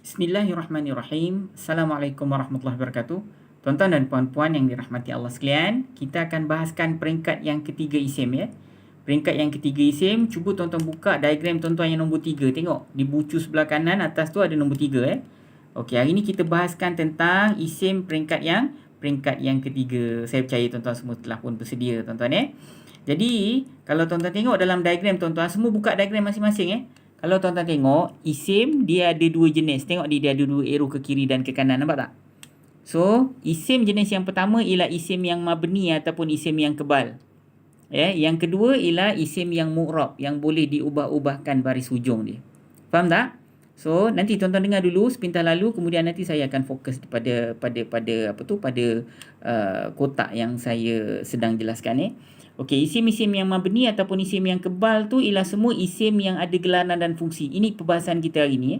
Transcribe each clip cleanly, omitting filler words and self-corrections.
Bismillahirrahmanirrahim. Assalamualaikum warahmatullahi wabarakatuh. Tuan-tuan dan puan-puan yang dirahmati Allah sekalian, kita akan bahaskan peringkat yang ketiga isim ya. Peringkat yang ketiga isim, cuba tuan-tuan buka diagram tuan-tuan yang nombor 3. Tengok, di bucu sebelah kanan atas tu ada nombor 3 ya. Okey, hari ni kita bahaskan tentang isim peringkat yang ketiga. Saya percaya tuan-tuan semua telah pun bersedia tuan-tuan ya. Jadi, kalau tuan-tuan tengok dalam diagram tuan-tuan, semua buka diagram masing-masing ya. Kalau tuan-tuan tengok, isim dia ada dua jenis. Tengok dia ada dua arrow ke kiri dan ke kanan. Nampak tak? So, isim jenis yang pertama ialah isim yang mabni ataupun isim yang kebal. Ya, yang kedua ialah isim yang mu'rab yang boleh diubah-ubahkan baris hujung dia. Faham tak? So, nanti tuan-tuan dengar dulu sepintas lalu, kemudian nanti saya akan fokus pada kotak yang saya sedang jelaskan Okey, isim-isim yang mabni ataupun isim yang kebal tu ialah semua isim yang ada gelaran dan fungsi. Ini perbahasan kita hari ni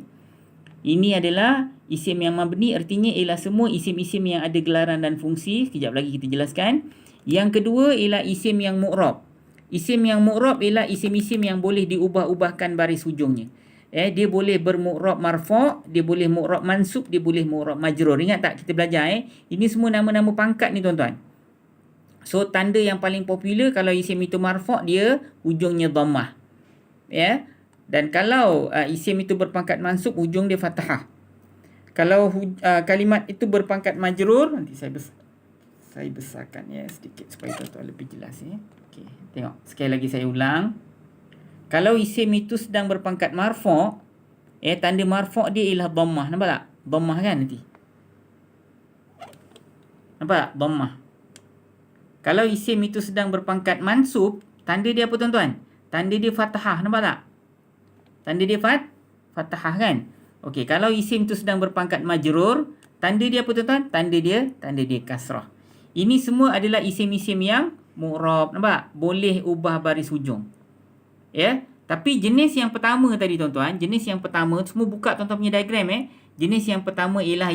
Ini adalah isim yang mabni, artinya ialah semua isim-isim yang ada gelaran dan fungsi. Sekejap lagi kita jelaskan. Yang kedua ialah isim yang mu'rab. Isim yang mu'rab ialah isim-isim yang boleh diubah-ubahkan baris hujungnya. Dia boleh bermu'rab marfu', dia boleh mu'rab mansub, dia boleh mu'rab majrur. Ingat tak kita belajar Ini semua nama-nama pangkat ni tuan-tuan. So, tanda yang paling popular kalau isim itu marfu' dia hujungnya dhammah. Ya. Dan kalau isim itu berpangkat mansub, hujung dia fathah. Kalau kalimat itu berpangkat majrur, nanti saya besarkan sedikit supaya tuan-tuan lebih jelas Okey, tengok. Sekali lagi saya ulang. Kalau isim itu sedang berpangkat marfu', tanda marfu' dia ialah dhammah. Nampak tak? Dhammah kan nanti. Nampak tak? Dhammah. Kalau isim itu sedang berpangkat mansub, tanda dia apa tuan-tuan? Tanda dia fathah, nampak tak? Tanda dia fathah kan? Okey, kalau isim itu sedang berpangkat majrur, tanda dia apa tuan-tuan? Tanda dia kasrah. Ini semua adalah isim-isim yang mu'rab, nampak? Boleh ubah baris hujung. Ya. Tapi jenis yang pertama tadi tuan-tuan, jenis yang pertama, semua buka tuan-tuan punya diagram Jenis yang pertama ialah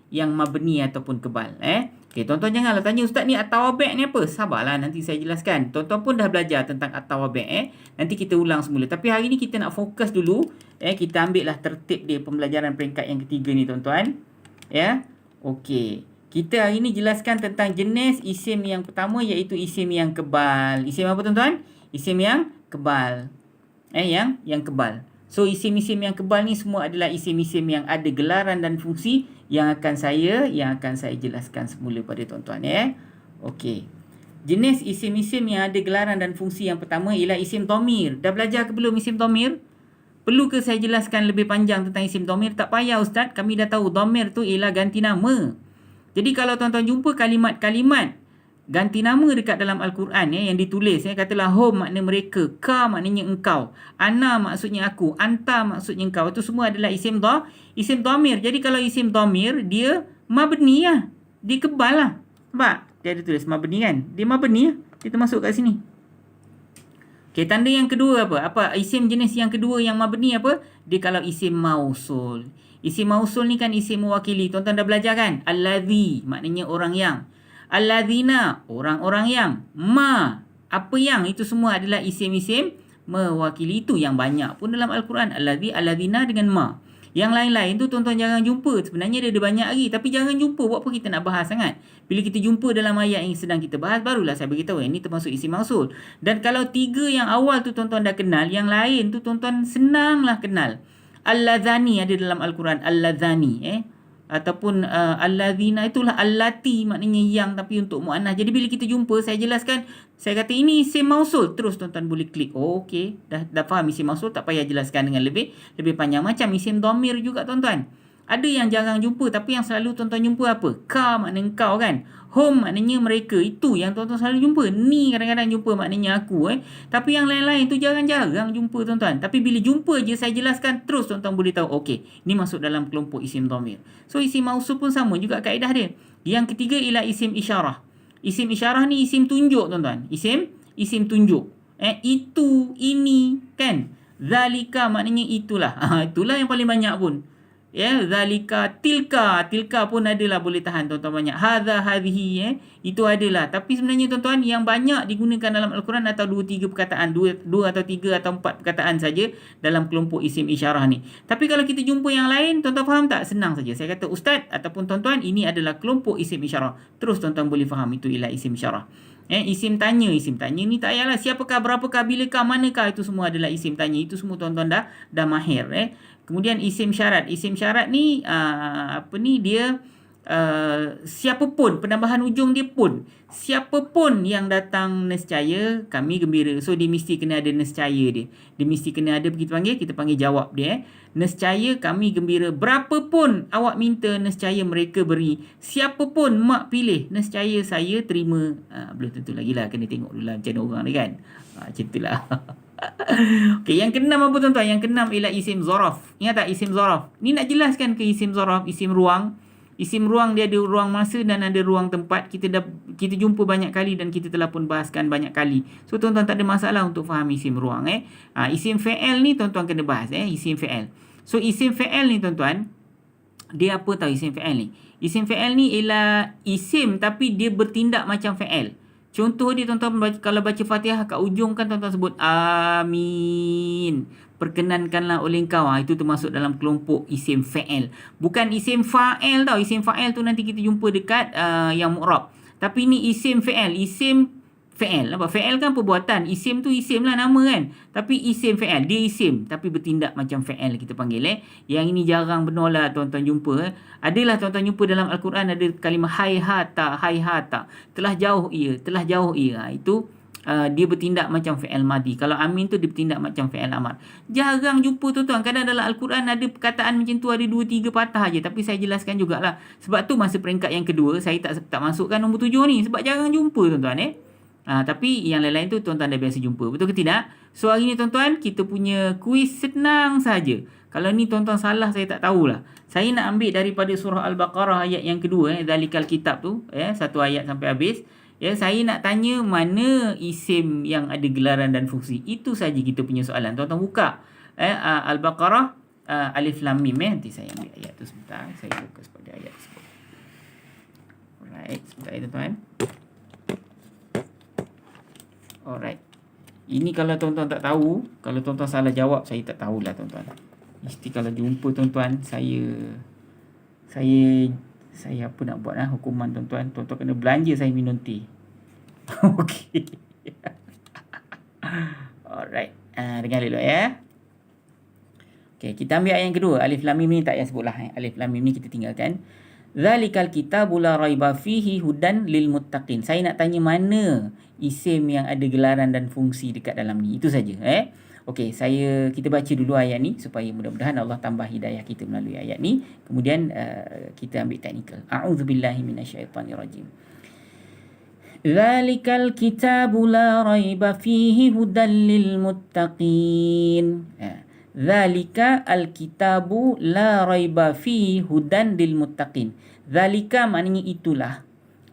yang mabni ataupun kebal Okey, tuan-tuan janganlah tanya, Ustaz ni at-tawabi' ni apa? Sabarlah, nanti saya jelaskan. Tuan-tuan pun dah belajar tentang at-tawabi' Nanti kita ulang semula. Tapi hari ni kita nak fokus dulu kita ambil lah tertib dia pembelajaran peringkat yang ketiga ni tuan-tuan. Ya. Okey. Kita hari ni jelaskan tentang jenis isim yang pertama iaitu isim yang kebal. Isim apa tuan-tuan? Isim yang kebal. Yang kebal. So, isim-isim yang kebal ni semua adalah isim-isim yang ada gelaran dan fungsi yang akan saya jelaskan semula pada tuan-tuan Okey. Jenis isim-isim yang ada gelaran dan fungsi yang pertama ialah isim dhamir. Dah belajar ke belum isim dhamir? Perlu ke saya jelaskan lebih panjang tentang isim dhamir? Tak payah Ustaz, kami dah tahu dhamir tu ialah ganti nama. Jadi kalau tuan-tuan jumpa kalimat-kalimat ganti nama dekat dalam Al-Quran yang ditulis katalah hum makna mereka, ka maknanya engkau, ana maksudnya aku, anta maksudnya engkau, itu semua adalah isim dhamir. Jadi kalau isim dhamir dia mabni dia kebal lah. Nampak? Dia ada tulis mabni kan? Dia mabni dia termasuk kat sini. Okey, tanda yang kedua apa isim jenis yang kedua yang mabni apa? Dia kalau isim mausul. Isim mausul ni kan isim mewakili. Tuan-tuan dah belajar kan? Allazi maknanya orang yang. Alladzina, orang-orang yang. Ma, apa yang, itu semua adalah isim-isim mewakili. Itu yang banyak pun dalam Al-Quran. Alladzi, alladzina dengan ma. Yang lain-lain tu tuan-tuan jangan jumpa. Sebenarnya dia ada banyak lagi. Tapi jangan jumpa. Buat apa kita nak bahas sangat? Bila kita jumpa dalam ayat yang sedang kita bahas, barulah saya beritahu. Ini termasuk isim mausul. Dan kalau 3 yang awal tu tuan-tuan dah kenal, yang lain tu tuan-tuan senanglah kenal. Alladzani ada dalam Al-Quran. Alladzani. Ataupun alladzina itulah allati maknanya yang tapi untuk muannas. Jadi bila kita jumpa saya jelaskan, saya kata ini isim mausul, terus tuan-tuan boleh klik. Okey, dah faham isim mausul, tak payah jelaskan dengan lebih panjang. Macam isim dhamir juga tuan-tuan. Ada yang jarang jumpa tapi yang selalu tuan-tuan jumpa apa? Ka maknanya engkau kan. Hum maknanya mereka. Itu yang tuan-tuan selalu jumpa. Ni kadang-kadang jumpa maknanya aku Tapi yang lain-lain tu jarang-jarang jumpa tuan-tuan. Tapi bila jumpa je saya jelaskan, terus tuan-tuan boleh tahu. Okey, ni masuk dalam kelompok isim dhamir. So isim mausul pun sama juga kaedah dia. Yang ketiga ialah isim isyarah. Isim isyarah ni isim tunjuk tuan-tuan. Isim tunjuk. Itu, ini kan. Zalika maknanya itulah. Itulah yang paling banyak pun. Ya, zalika, tilka pun adalah boleh tahan tuan-tuan banyak. Hadza, hadhihi, itu adalah. Tapi sebenarnya tuan-tuan yang banyak digunakan dalam Al-Quran atau 2-3 perkataan, dua atau 3 atau 4 perkataan saja dalam kelompok isim isyarah ni. Tapi kalau kita jumpa yang lain, tuan-tuan faham tak? Senang saja. Saya kata ustaz ataupun tuan-tuan, ini adalah kelompok isim isyarah. Terus tuan-tuan boleh faham itu ialah isim isyarah. Isim tanya ni tak payahlah siapakah, berapakah, bilakah, manakah, itu semua adalah isim tanya. Itu semua tuan-tuan dah mahir. Kemudian isim syarat ni dia siapapun, penambahan ujung dia pun, siapapun yang datang nescaya kami gembira. So dia mesti kena ada nescaya dia mesti kena ada, kita panggil jawab dia. Nescaya kami gembira, berapapun awak minta nescaya mereka beri, siapapun mak pilih nescaya saya terima. Belum tentu lagi lah, kena tengok dulu lah macam mana orang ni kan. Macam itulah. Okey, yang keenam apa tuan-tuan? Yang keenam ialah isim zaraf. Ingat tak isim zaraf? Ni nak jelaskan ke isim zaraf, isim ruang. Isim ruang dia ada ruang masa dan ada ruang tempat. Kita jumpa banyak kali dan kita telah pun bahaskan banyak kali. So tuan-tuan tak ada masalah untuk faham isim ruang. Isim fi'il ni tuan-tuan kena bahas isim fi'il. So isim fi'il ni tuan-tuan, dia apa tahu isim fi'il ni? Isim fi'il ni ialah isim tapi dia bertindak macam fi'il. Contoh dia tuan-tuan, kalau baca Fatihah kat ujung kan tuan-tuan sebut amin, perkenankanlah oleh engkau. Itu termasuk dalam kelompok isim fa'il. Bukan isim fa'il tau. Isim fa'il tu nanti kita jumpa dekat yang mu'rab. Tapi ni isim fa'il. Isim fa'il. Apa? Fa'il kan perbuatan. Isim tu isim lah nama kan. Tapi isim fa'il. Dia isim tapi bertindak macam fa'il kita panggil. Yang ini jarang benar lah tuan-tuan jumpa. Adalah tuan-tuan jumpa dalam Al-Quran ada kalimah hayhata. Telah jauh ia. Itu dia bertindak macam fi'il madi. Kalau amin tu dia bertindak macam fi'il amar. Jarang jumpa tuan-tuan. Kadang dalam Al-Quran ada perkataan macam tu, ada 2-3 patah je. Tapi saya jelaskan jugalah. Sebab tu masa peringkat yang kedua saya tak masukkan nombor 7 ni. Sebab jarang jumpa tuan-tuan tapi yang lain-lain tu tuan-tuan dah biasa jumpa. Betul ke tidak? So hari ni tuan-tuan kita punya kuis senang saja. Kalau ni tuan-tuan salah saya tak tahulah. Saya nak ambil daripada surah Al-Baqarah ayat yang kedua Zalikal Kitab tu, satu ayat sampai habis. Saya nak tanya mana isim yang ada gelaran dan fungsi. Itu saja kita punya soalan. Tuan-tuan buka Al-Baqarah Alif Lam Mim. Nanti saya ambil ayat tu sebentar. Saya fokus pada ayat tersebut. Alright, sebentar tuan-tuan. Alright. Ini kalau tuan-tuan tak tahu, kalau tuan-tuan salah jawab, saya tak tahulah tuan-tuan. Mesti kalau jumpa tuan-tuan, saya apa nak buat hukuman tuan-tuan. Tuan-tuan kena belanja saya minum teh. Okey. Alright. Dengar dulu Okey, kita ambil ayat yang kedua. Alif Lam Mim ni tak payah sebutlah. Alif Lam Mim ni kita tinggalkan. Zalikal kitabu la raiba fihi hudan lil muttaqin. Saya nak tanya mana isim yang ada gelaran dan fungsi dekat dalam ni. Itu saja. Okey, kita baca dulu ayat ni supaya mudah-mudahan Allah tambah hidayah kita melalui ayat ni. Kemudian kita ambil teknikal. A'udzubillahi minasyaitanirrajim. Zalikal kitabu la raiba fihi hudan lil muttaqin. Zalika al-kitabu la raiba fihi hudan lil muttaqin. Zalika maknanya itulah.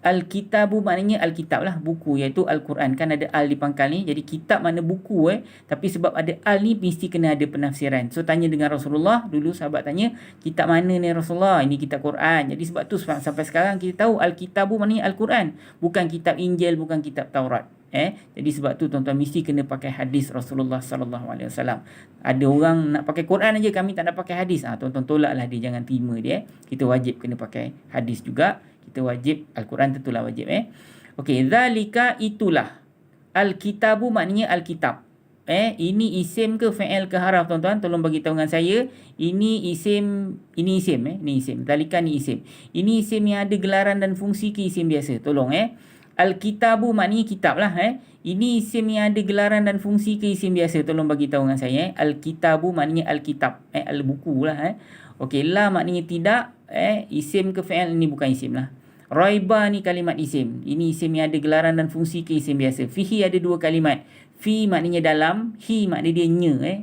Al-kitabu maknanya al-kitab lah, buku, iaitu Al-Quran. Kan ada al di pangkal ni. Jadi kitab mana buku Tapi sebab ada al ni mesti kena ada penafsiran. So tanya dengan Rasulullah. Dulu sahabat tanya, kitab mana ni Rasulullah? Ini kitab Quran. Jadi sebab tu sampai sekarang kita tahu al-kitabu maknanya Al-Quran. Bukan kitab Injil, bukan kitab Taurat. Jadi sebab tu tuan-tuan mesti kena pakai hadis Rasulullah sallallahu alaihi wasallam. Ada orang nak pakai Quran aja, kami tak nak pakai hadis. Tuan-tuan tolaklah dia, jangan terima dia. Kita wajib kena pakai hadis juga. Kita wajib Al-Quran tentulah wajib. Okey, zalika itulah. Al-kitabu maknanya al-kitab. Ini isim ke fi'il ke haraf tuan-tuan? Tolong bagi tahu dengan saya. Ini isim. Ni isim. Zalika ni isim. Ini isim yang ada gelaran dan fungsi ke isim biasa? Tolong Al-kitabu maknanya kitab lah. Ini isim yang ada gelaran dan fungsi ke isim biasa? Tolong bagi tahu dengan saya. Al-kitabu maknanya al-kitab. Al-buku lah. Okey, la maknanya tidak. Isim ke fi'il, ini bukan isim lah. Raiba ni kalimat isim. Ini isim yang ada gelaran dan fungsi ke isim biasa. Fihi ada dua kalimat. Fi maknanya dalam. Hi maknanya dia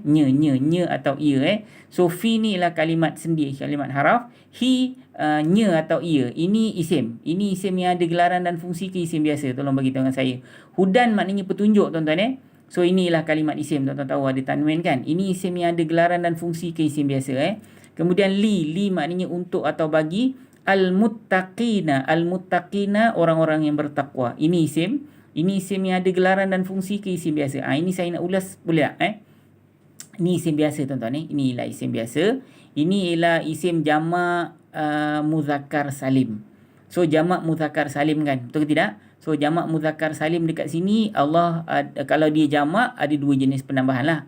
nya atau ia. So fi ni ialah kalimat sendi, kalimat haraf. Hi nya atau ia. Ini isim. Ini isim yang ada gelaran dan fungsi ke isim biasa. Tolong bagi tahu dengan saya. Hudan maknanya petunjuk tuan-tuan So inilah kalimat isim. Tuan-tuan tahu ada tanwin kan. Ini isim yang ada gelaran dan fungsi ke isim biasa Kemudian li maknanya untuk atau bagi. Al-muttaqina orang-orang yang bertakwa. Ini isim yang ada gelaran dan fungsi ke isim biasa. Ini saya nak ulas, boleh tak? Ini isim biasa tuan-tuan. Ini ialah isim biasa. Ini ialah isim jamak muzakkar salim. So jamak muzakkar salim kan, betul ke tidak? So jamak muzakkar salim dekat sini Allah kalau dia jamak ada dua jenis penambahan lah.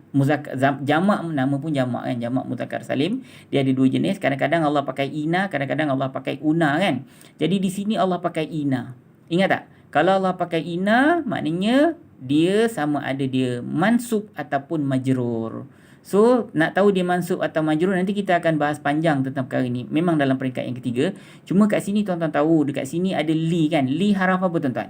Jamak nama pun jamak kan, jamak muzakkar salim dia ada dua jenis. Kadang-kadang Allah pakai ina, kadang-kadang Allah pakai una kan. Jadi di sini Allah pakai ina. Ingat tak? Kalau Allah pakai ina maknanya dia sama ada dia mansub ataupun majrur. So, nak tahu dia mansub atau majrur, nanti kita akan bahas panjang tentang perkara ini. Memang dalam peringkat yang ketiga. Cuma kat sini tuan-tuan tahu, dekat sini ada li kan. Li haraf apa tuan-tuan?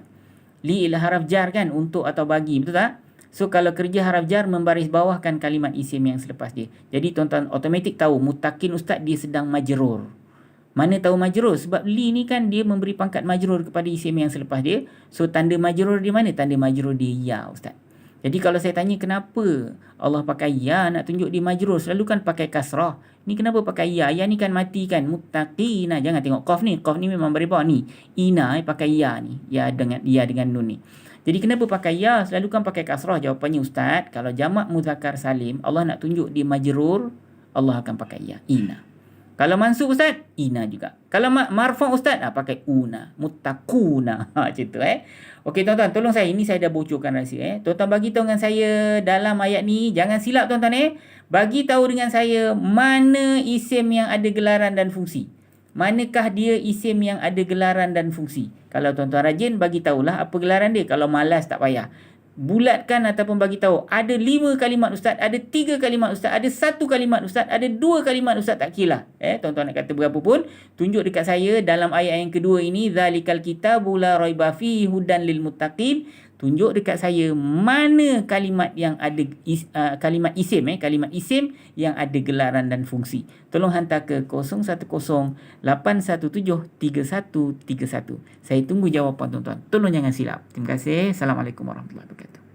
Li ialah haraf jar kan, untuk atau bagi, betul tak? So, kalau kerja haraf jar membaris bawahkan kalimat isim yang selepas dia. Jadi, tuan-tuan automatik tahu, muttaqin ustaz dia sedang majrur. Mana tahu majrur? Sebab li ni kan dia memberi pangkat majrur kepada isim yang selepas dia. So, tanda majrur di mana? Tanda majrur dia ya ustaz. Jadi kalau saya tanya kenapa Allah pakai ya nak tunjuk dia majrur, selalu kan pakai kasrah. Ni kenapa pakai ya? Ya ni kan mati kan, muttaqina. Jangan tengok qaf ni memang beribaw ni. Ina pakai ya ni. Ya dengan nun ni. Jadi kenapa pakai ya? Selalu kan pakai kasrah. Jawapannya ustaz, kalau jamak muzakkar salim, Allah nak tunjuk dia majrur, Allah akan pakai ya, ina. Kalau mansub ustaz, ina juga. Kalau marfa ustaz, pakai una, muttaquna. Macam tu Okey tuan-tuan, tolong saya, ini saya dah bocorkan rahsia Tuan-tuan bagi tahu dengan saya dalam ayat ni, jangan silap tuan-tuan Bagi tahu dengan saya mana isim yang ada gelaran dan fungsi. Manakah dia isim yang ada gelaran dan fungsi? Kalau tuan-tuan rajin, bagi tahulah apa gelaran dia. Kalau malas tak payah. Bulatkan ataupun bagi tahu ada 5 kalimat ustaz, ada 3 kalimat ustaz, ada 1 kalimat ustaz, ada 2 kalimat ustaz, tak kira. Tuan-tuan nak kata berapa pun, tunjuk dekat saya dalam ayat yang kedua ini, zalikal kitabu la raiba fihi hudan lil muttaqin. Tunjuk dekat saya mana kalimat yang ada kalimat isim yang ada gelaran dan fungsi. Tolong hantar ke 0108173131. Saya tunggu jawapan tuan-tuan. Tolong jangan silap. Terima kasih. Assalamualaikum warahmatullahi wabarakatuh.